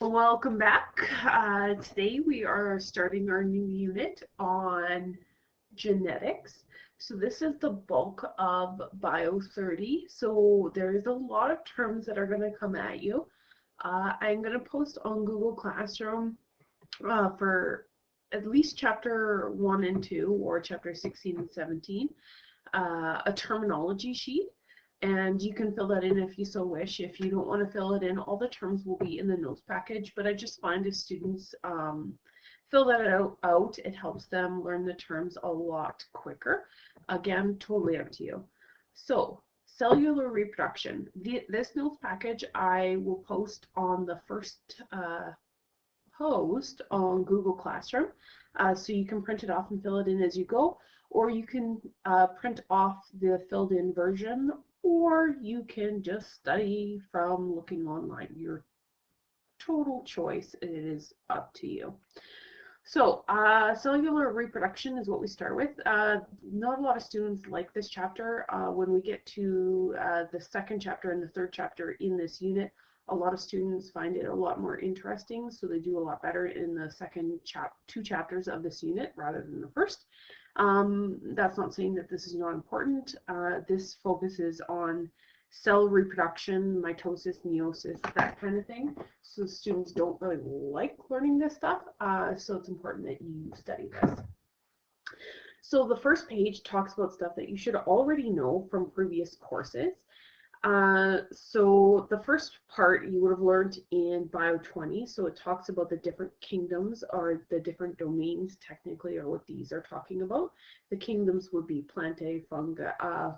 Welcome back. Today we are starting our new unit on genetics. So this is the bulk of Bio 30. So there's a lot of terms that are going to come at you. I'm going to post on Google Classroom for at least chapter 1 and 2 or chapter 16 and 17 a terminology sheet, and you can fill that in if you so wish. If you don't want to fill it in, all the terms will be in the notes package, but I just find if students fill that out, it helps them learn the terms a lot quicker. Again, totally up to you. So, cellular reproduction. This notes package I will post on the first post on Google Classroom. So you can print it off and fill it in as you go, or you can print off the filled in version, or you can just study from looking online. Your total choice, it is up to you. So, cellular reproduction is what we start with. Not a lot of students like this chapter. When we get to the second chapter and the third chapter in this unit, a lot of students find it a lot more interesting, so they do a lot better in the second two chapters of this unit rather than the first. That's not saying that this is not important. This focuses on cell reproduction, mitosis, meiosis, that kind of thing. So students don't really like learning this stuff, so it's important that you study this. So the first page talks about stuff that you should already know from previous courses. So the first part you would have learned in Bio 20. So it talks about the different kingdoms or the different domains technically are what these are talking about. The kingdoms would be plantae,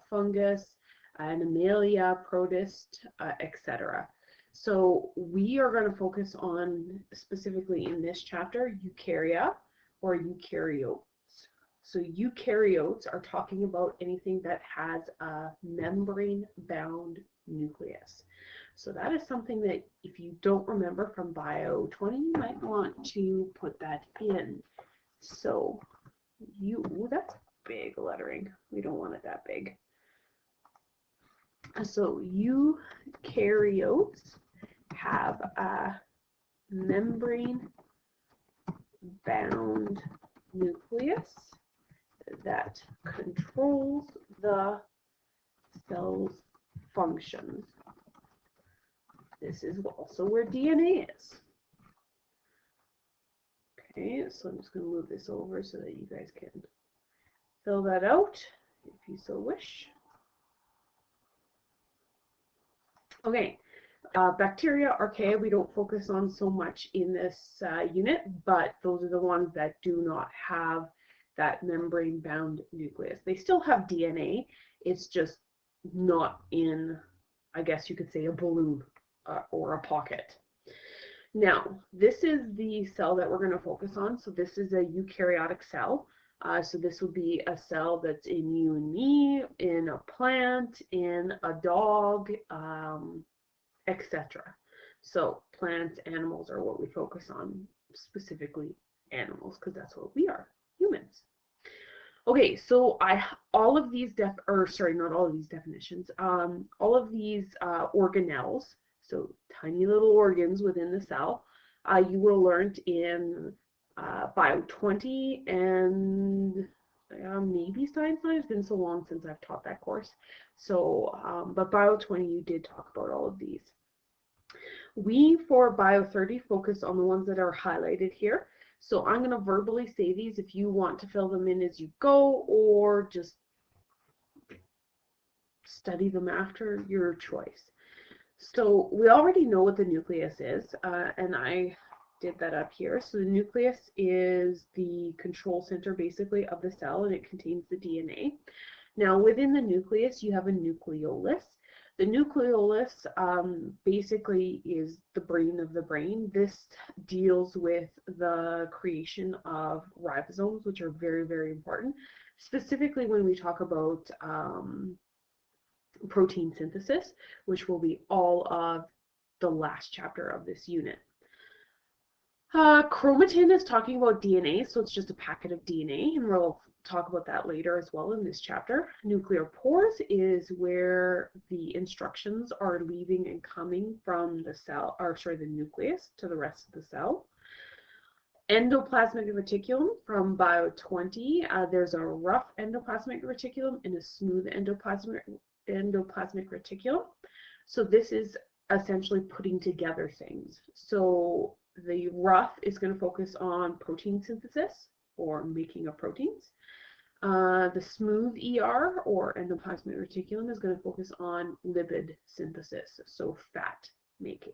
fungus, animalia, protist, etc. So we are going to focus on specifically in this chapter eukarya or eukaryote. So eukaryotes are talking about anything that has a membrane-bound nucleus. So that is something that if you don't remember from Bio 20, you might want to put that in. So ooh, that's big lettering. We don't want it that big. So eukaryotes have a membrane-bound nucleus that controls the cell's functions. This is also where DNA is. Okay, so I'm just going to move this over so that you guys can fill that out if you so wish. Okay, bacteria, archaea, we don't focus on so much in this unit, but those are the ones that do not have that membrane-bound nucleus. They still have DNA, it's just not in, I guess you could say, a balloon or a pocket. Now, this is the cell that we're going to focus on. So this is a eukaryotic cell. So this would be a cell that's in you and me, in a plant, in a dog, etc. So plants, animals are what we focus on, specifically animals, because that's what we are, humans. Okay, so all of these not all of these definitions, all of these organelles, so tiny little organs within the cell, you will learn in Bio 20 and maybe Science 9. It's been so long since I've taught that course. So, but Bio 20, you did talk about all of these. We, for Bio 30, focus on the ones that are highlighted here. So I'm going to verbally say these if you want to fill them in as you go or just study them after, your choice. So we already know what the nucleus is, and I did that up here. So the nucleus is the control center basically of the cell, and it contains the DNA. Now within the nucleus you have a nucleolus. The nucleolus basically is the brain of the brain. This deals with the creation of ribosomes, which are very, very important, specifically when we talk about protein synthesis, which will be all of the last chapter of this unit. Chromatin is talking about DNA, so it's just a packet of DNA, and we'll talk about that later as well in this chapter. Nuclear pores is where the instructions are leaving and coming from the cell, or sorry, the nucleus to the rest of the cell. Endoplasmic reticulum from Bio 20. There's a rough endoplasmic reticulum and a smooth endoplasmic reticulum. So this is essentially putting together things. So the rough is going to focus on protein synthesis or making of proteins. The smooth ER or endoplasmic reticulum is going to focus on lipid synthesis, so fat making.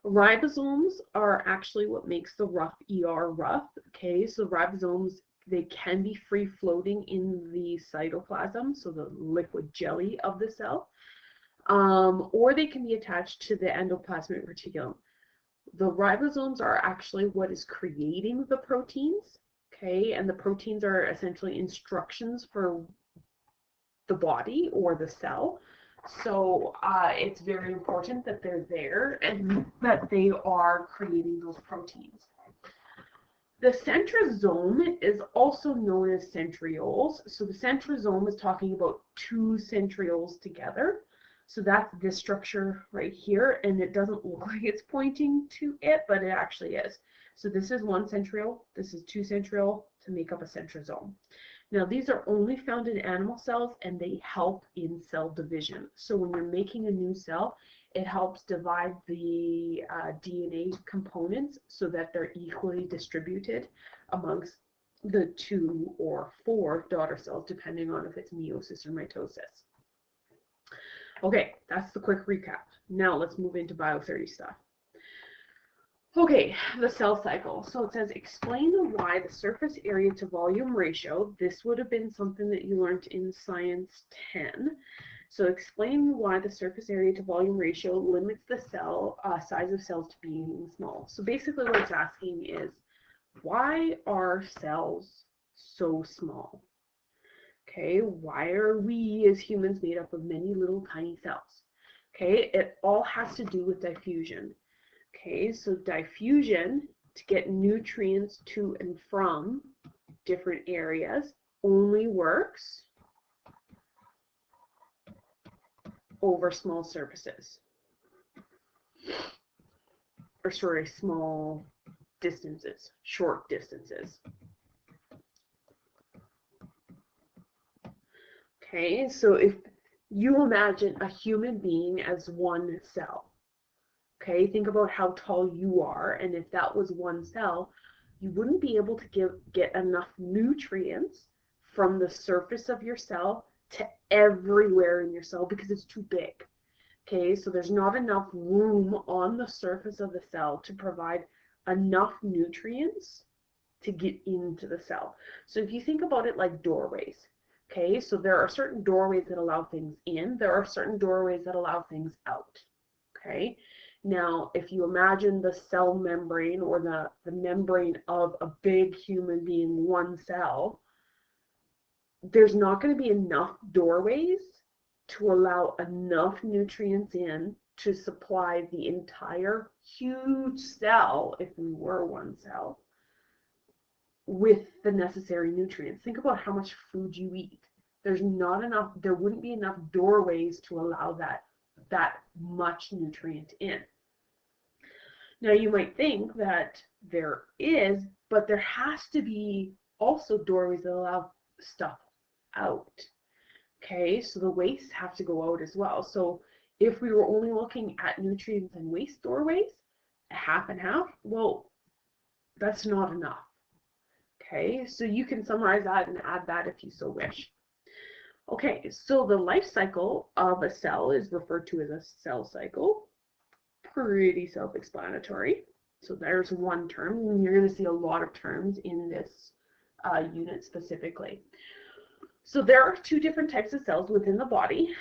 Ribosomes are actually what makes the rough ER rough. Okay, so ribosomes, they can be free floating in the cytoplasm, so the liquid jelly of the cell, or they can be attached to the endoplasmic reticulum. The ribosomes are actually what is creating the proteins, okay, and the proteins are essentially instructions for the body or the cell. So it's very important that they're there and that they are creating those proteins. The centrosome is also known as centrioles. So the centrosome is talking about two centrioles together. So that's this structure right here, and it doesn't look like it's pointing to it, but it actually is. So this is one centriole, this is two centriole to make up a centrosome. Now these are only found in animal cells, and they help in cell division. So when you're making a new cell, it helps divide the DNA components so that they're equally distributed amongst the 2 or 4 daughter cells, depending on if it's meiosis or mitosis. Okay, that's the quick recap. Now let's move into Bio 30 stuff. Okay, the cell cycle. So it says explain why the surface area to volume ratio. This would have been something that you learned in Science 10. So explain why the surface area to volume ratio limits the cell size of cells to being small. So basically what it's asking is, why are cells so small? Okay, why are we as humans made up of many little tiny cells? Okay, it all has to do with diffusion. Okay, so diffusion, to get nutrients to and from different areas, only works over small surfaces. Or sorry, small distances, short distances. Okay, so if you imagine a human being as one cell, okay, think about how tall you are, and if that was one cell, you wouldn't be able to get enough nutrients from the surface of your cell to everywhere in your cell because it's too big. Okay, so there's not enough room on the surface of the cell to provide enough nutrients to get into the cell. So if you think about it like doorways, okay, so there are certain doorways that allow things in, there are certain doorways that allow things out, okay? Now, if you imagine the cell membrane or the membrane of a big human being, one cell, there's not going to be enough doorways to allow enough nutrients in to supply the entire huge cell, if we were one cell, with the necessary nutrients. Think about how much food you eat. There's not enough, there wouldn't be enough doorways to allow that much nutrient in. Now you might think that there is, but there has to be also doorways that allow stuff out. Okay, so the wastes have to go out as well. So if we were only looking at nutrients and waste doorways, half and half, well, that's not enough. Okay, so you can summarize that and add that if you so wish. Okay, so the life cycle of a cell is referred to as a cell cycle. Pretty self-explanatory. So there's one term, and you're going to see a lot of terms in this unit specifically. So there are two different types of cells within the body.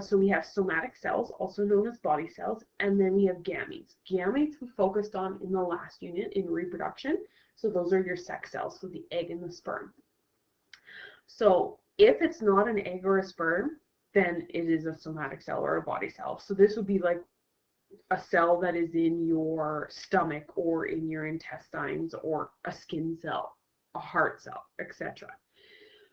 So we have somatic cells, also known as body cells, and then we have gametes. Gametes we focused on in the last unit in reproduction. So those are your sex cells, so the egg and the sperm. So if it's not an egg or a sperm, then it is a somatic cell or a body cell. So this would be like a cell that is in your stomach or in your intestines or a skin cell, a heart cell, etc.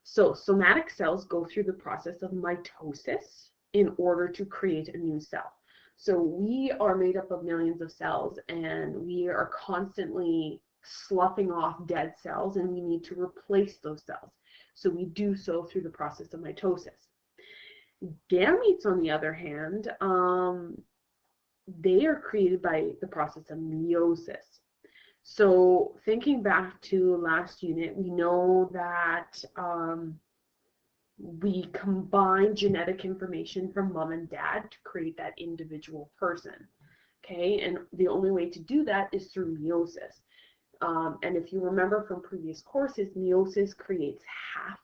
So somatic cells go through the process of mitosis in order to create a new cell. So we are made up of millions of cells, and we are constantly sloughing off dead cells, and we need to replace those cells. So we do so through the process of mitosis. Gametes, on the other hand, they are created by the process of meiosis. So thinking back to last unit, we know that we combine genetic information from mom and dad to create that individual person. Okay, and the only way to do that is through meiosis. And if you remember from previous courses, meiosis creates half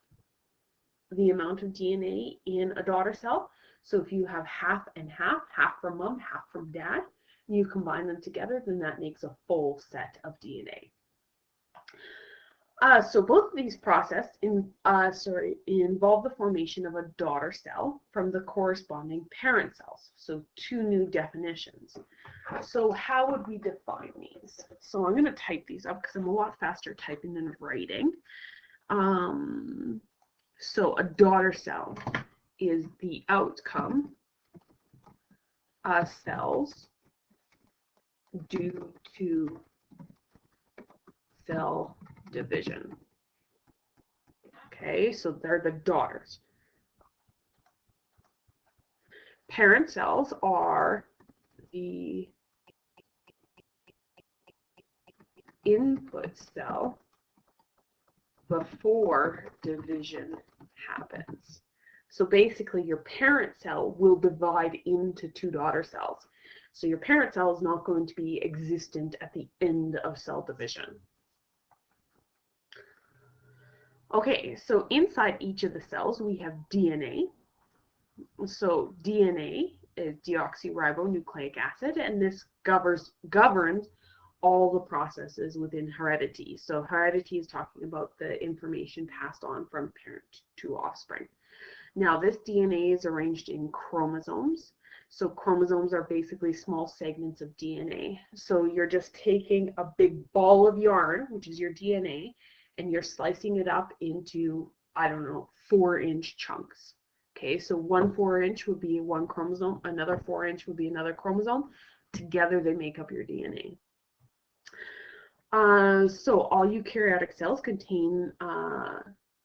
the amount of DNA in a daughter cell. So if you have half and half, half from mom, half from dad, and you combine them together, then that makes a full set of DNA. So both of these processes involve the formation of a daughter cell from the corresponding parent cells. So two new definitions. So how would we define these? So I'm going to type these up because I'm a lot faster typing than writing. So a daughter cell is the outcome of cells due to cell division. Okay, so they're the daughters. Parent cells are the input cell before division happens. So basically your parent cell will divide into two daughter cells. So your parent cell is not going to be existent at the end of cell division. Okay, so inside each of the cells we have DNA. So DNA is deoxyribonucleic acid, and this governs all the processes within heredity. So heredity is talking about the information passed on from parent to offspring. Now this DNA is arranged in chromosomes. So chromosomes are basically small segments of DNA. So you're just taking a big ball of yarn, which is your DNA, and you're slicing it up into, I don't know, 4-inch chunks. Okay, so one 4-inch would be one chromosome, another 4-inch would be another chromosome. Together they make up your DNA. So all eukaryotic cells contain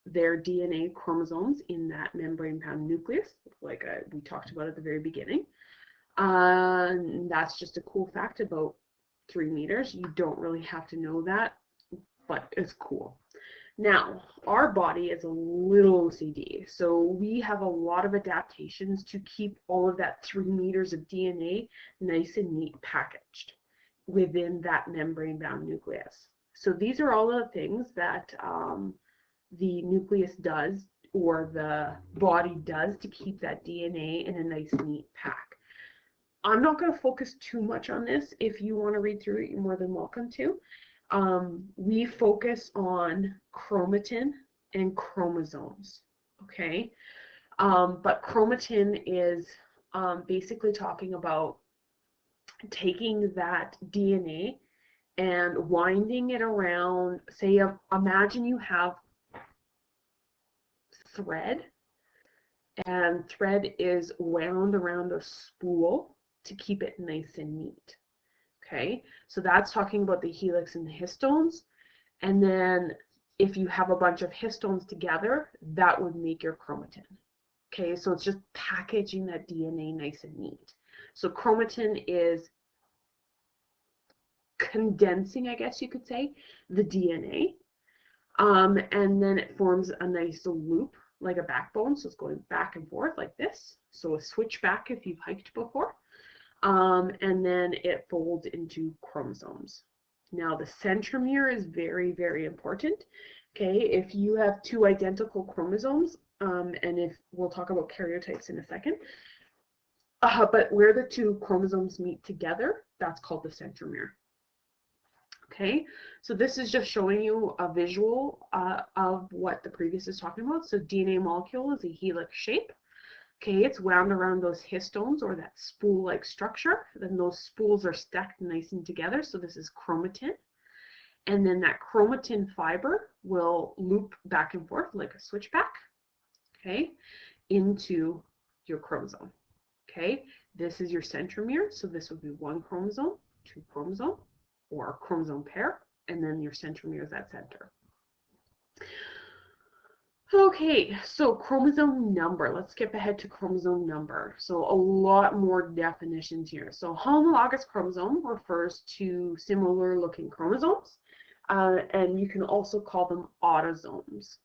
their DNA chromosomes in that membrane-bound nucleus, like we talked about at the very beginning. That's just a cool fact about 3 meters. You don't really have to know that, but it's cool. Now, our body is a little OCD, so we have a lot of adaptations to keep all of that 3 meters of DNA nice and neat packaged within that membrane-bound nucleus. So these are all the things that the nucleus does, or the body does, to keep that DNA in a nice neat pack. I'm not going to focus too much on this. If you want to read through it, you're more than welcome to. We focus on chromatin and chromosomes, okay? But chromatin is basically talking about taking that DNA and winding it around, say, imagine you have thread, and thread is wound around a spool to keep it nice and neat. Okay, so that's talking about the helix and the histones. And then if you have a bunch of histones together, that would make your chromatin. Okay, so it's just packaging that DNA nice and neat. So chromatin is condensing, I guess you could say, the DNA. And then it forms a nice loop like a backbone. So it's going back and forth like this. So a switchback if you've hiked before. And then it folds into chromosomes. Now the centromere is very, very important. Okay, if you have 2 identical chromosomes, and if we'll talk about karyotypes in a second, but where the 2 chromosomes meet together, that's called the centromere. Okay, so this is just showing you a visual of what the previous is talking about. So DNA molecule is a helix shape. Okay, it's wound around those histones or that spool-like structure. Then those spools are stacked nice and together. So this is chromatin. And then that chromatin fiber will loop back and forth like a switchback, okay, into your chromosome. Okay, this is your centromere. So this would be one chromosome, two chromosome, or a chromosome pair, and then your centromere is at center. Okay, so chromosome number. Let's skip ahead to chromosome number. So a lot more definitions here. So homologous chromosome refers to similar looking chromosomes, and you can also call them autosomes.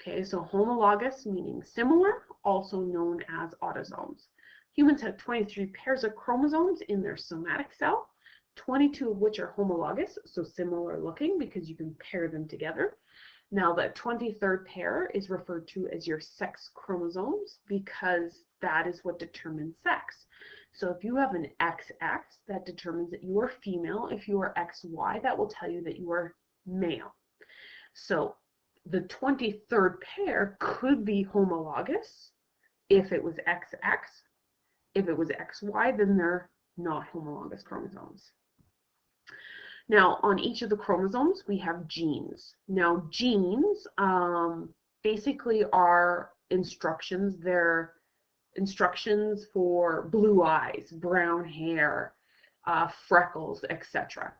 Okay, so homologous meaning similar, also known as autosomes. Humans have 23 pairs of chromosomes in their somatic cell, 22 of which are homologous, so similar looking because you can pair them together. Now, the 23rd pair is referred to as your sex chromosomes because that is what determines sex. So if you have an XX, that determines that you are female. If you are XY, that will tell you that you are male. So the 23rd pair could be homologous if it was XX. If it was XY, then they're not homologous chromosomes. Now, on each of the chromosomes, we have genes. Now, genes basically are instructions. They're instructions for blue eyes, brown hair, freckles, etc.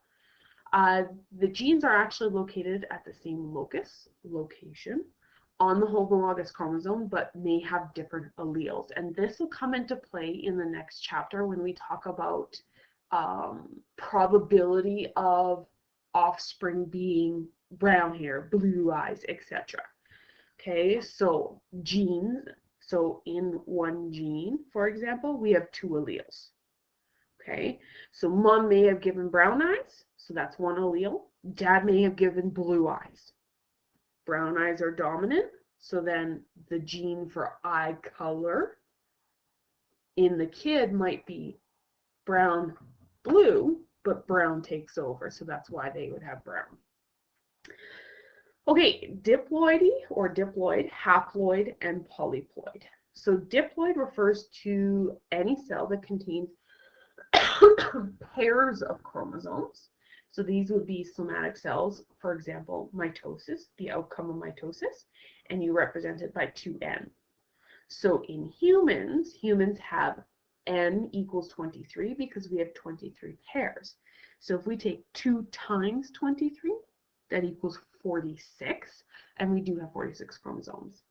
The genes are actually located at the same location on the homologous chromosome, but may have different alleles. And this will come into play in the next chapter when we talk about probability of offspring being brown hair, blue eyes, etc. Okay, so genes. So in one gene, for example, we have two alleles. Okay, so mom may have given brown eyes, so that's one allele. Dad may have given blue eyes. Brown eyes are dominant, so then the gene for eye color in the kid might be brown blue, but brown takes over, so that's why they would have brown. Okay, diploidy or diploid, haploid, and polyploid. So diploid refers to any cell that contains pairs of chromosomes. So these would be somatic cells, for example, mitosis, the outcome of mitosis, and you represent it by 2n. So in humans, humans have n equals 23 because we have 23 pairs. So if we take 2 times 23, that equals 46, and we do have 46 chromosomes.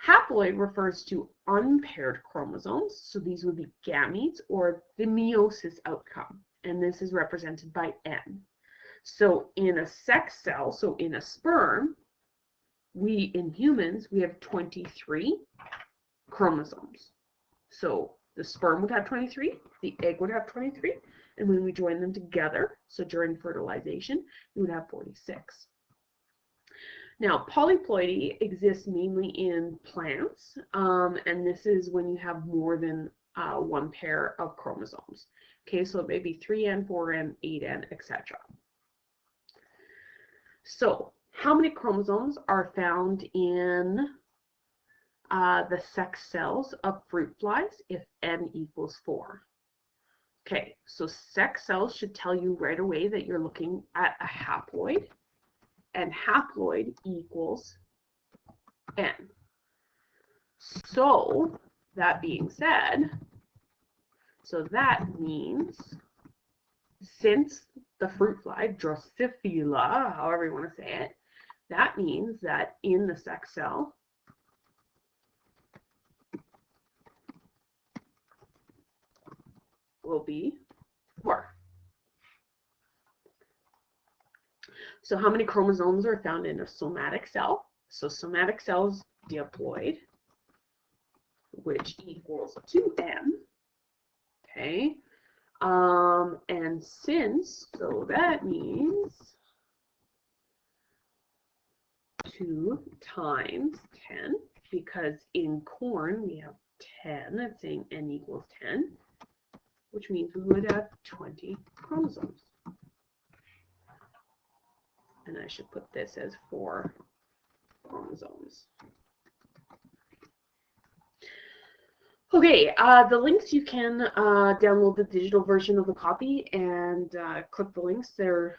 Haploid refers to unpaired chromosomes, so these would be gametes or the meiosis outcome, and this is represented by n. So in a sex cell, so in a sperm, in humans, we have 23 chromosomes. So the sperm would have 23, the egg would have 23, and when we join them together, so during fertilization, we would have 46. Now, polyploidy exists mainly in plants, and this is when you have more than one pair of chromosomes. Okay, so it may be 3n, 4n, 8n, etc. So, how many chromosomes are found in the sex cells of fruit flies if n equals 4? Okay, so sex cells should tell you right away that you're looking at a haploid, and haploid equals n. So, that being said, so that means since the fruit fly, Drosophila, however you want to say it, that means that in the sex cell, will be 4. So how many chromosomes are found in a somatic cell? So somatic cells diploid, which equals 2n. Okay. And since, so that means 2 times 10, because in corn we have 10, that's saying n equals 10, which means we would have 20 chromosomes. And I should put this as 4 chromosomes. Okay, the links, you can download the digital version of the copy and click the links. They're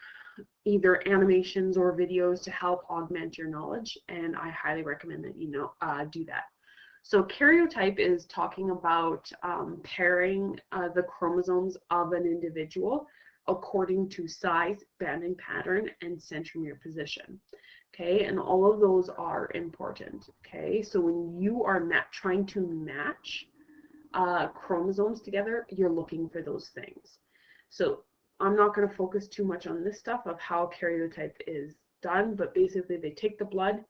either animations or videos to help augment your knowledge, and I highly recommend that you do that. So karyotype is talking about pairing the chromosomes of an individual according to size, banding pattern, and centromere position. Okay, and all of those are important. Okay, so when you are trying to match chromosomes together, you're looking for those things. So I'm not going to focus too much on this stuff of how karyotype is done, but basically they take the blood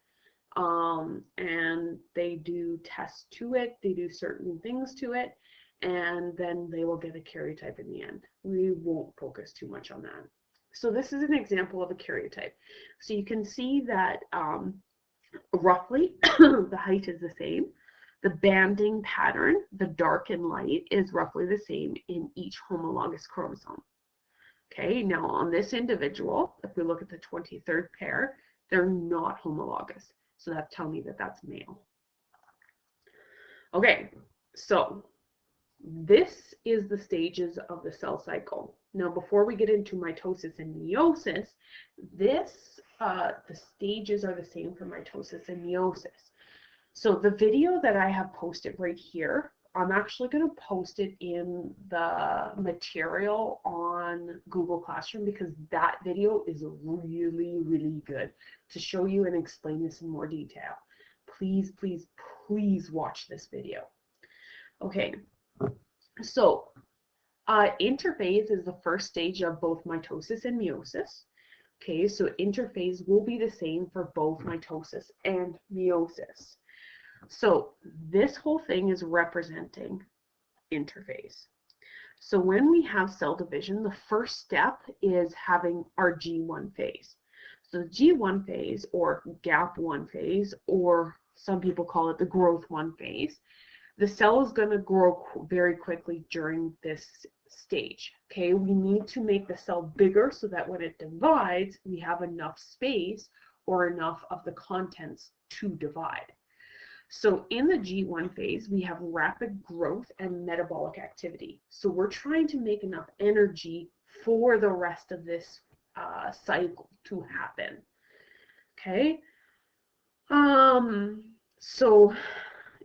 and they do tests to it, they do certain things to it, and then they will get a karyotype in the end. We won't focus too much on that. So this is an example of a karyotype. So you can see that roughly the height is the same. The banding pattern, the dark and light, is roughly the same in each homologous chromosome. Okay, now on this individual, if we look at the 23rd pair, they're not homologous. So that's telling me that that's male. Okay, so this is the stages of the cell cycle. Now, before we get into mitosis and meiosis, the stages are the same for mitosis and meiosis. So the video that I have posted right here, I'm actually going to post it in the material on Google Classroom because that video is really, really good to show you and explain this in more detail. Please, please, please watch this video. Okay, so interphase is the first stage of both mitosis and meiosis. Okay, so interphase will be the same for both mitosis and meiosis. So this whole thing is representing interphase. So when we have cell division, the first step is having our G1 phase. So the G1 phase, or GAP1 phase, or some people call it the growth 1 phase, the cell is going to grow very quickly during this stage. Okay, we need to make the cell bigger so that when it divides, we have enough space or enough of the contents to divide. So in the G1 phase, we have rapid growth and metabolic activity. So we're trying to make enough energy for the rest of this cycle to happen. Okay. So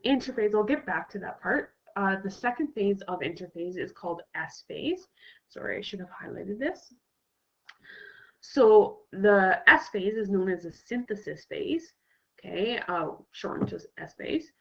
interphase, I'll get back to that part. The second phase of interphase is called S phase. Sorry, I should have highlighted this. So the S phase is known as a synthesis phase. Okay, shortened to S phase.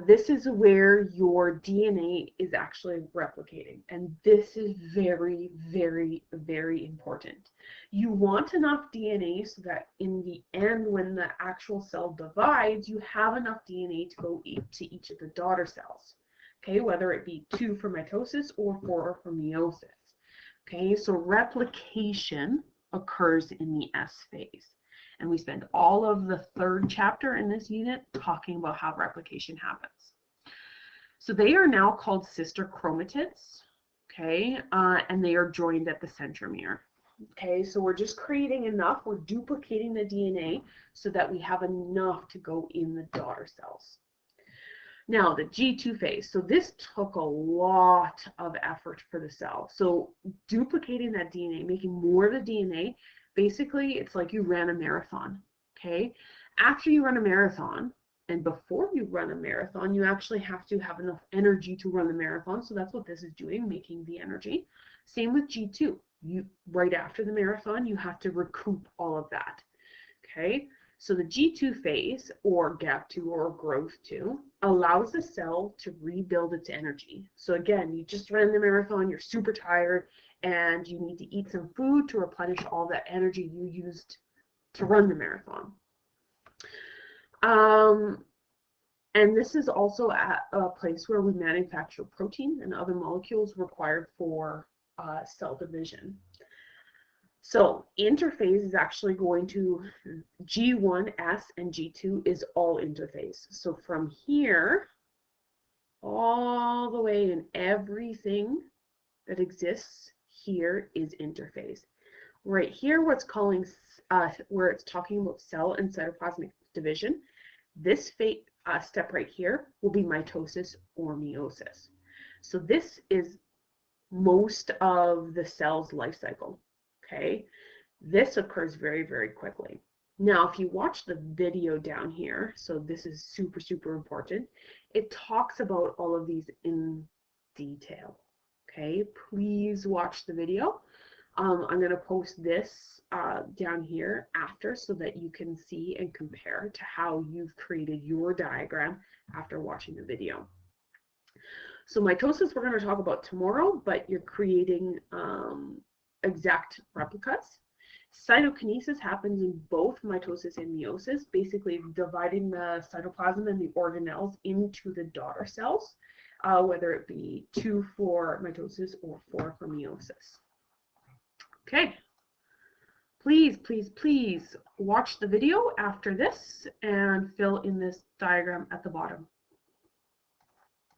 This is where your DNA is actually replicating, and this is very, very, very important. You want enough DNA so that in the end, when the actual cell divides, you have enough DNA to go to each of the daughter cells. Okay, whether it be 2 for mitosis or 4 for meiosis. Okay, so replication occurs in the S phase. And we spend all of the 3rd chapter in this unit talking about how replication happens. So they are now called sister chromatids, okay, and they are joined at the centromere. Okay, so we're just creating enough, we're duplicating the DNA so that we have enough to go in the daughter cells. Now, the G2 phase. So this took a lot of effort for the cell. So duplicating that DNA, making more of the DNA, basically it's like you ran a marathon, okay? After you run a marathon, and before you run a marathon, you actually have to have enough energy to run the marathon. So that's what this is doing, making the energy. Same with G2. Right after the marathon, you have to recoup all of that, okay? So the G2 phase, or GAP2 or growth 2, allows the cell to rebuild its energy. So again, you just ran the marathon, you're super tired, and you need to eat some food to replenish all that energy you used to run the marathon. And this is also at a place where we manufacture protein and other molecules required for cell division. So interphase is actually going to G1, S, and G2 is all interphase. So from here, all the way in everything that exists here is interphase. Right here, where it's talking about cell and cytoplasmic division, this step right here will be mitosis or meiosis. So this is most of the cell's life cycle, okay? This occurs very, very quickly. Now, if you watch the video down here, so this is super, super important, it talks about all of these in detail, okay? Please watch the video. I'm going to post this down here after so that you can see and compare to how you've created your diagram after watching the video. So mitosis we're going to talk about tomorrow, but you're creating exact replicas. Cytokinesis happens in both mitosis and meiosis, basically dividing the cytoplasm and the organelles into the daughter cells, whether it be 2 for mitosis or 4 for meiosis. Okay, please, please, please watch the video after this and fill in this diagram at the bottom.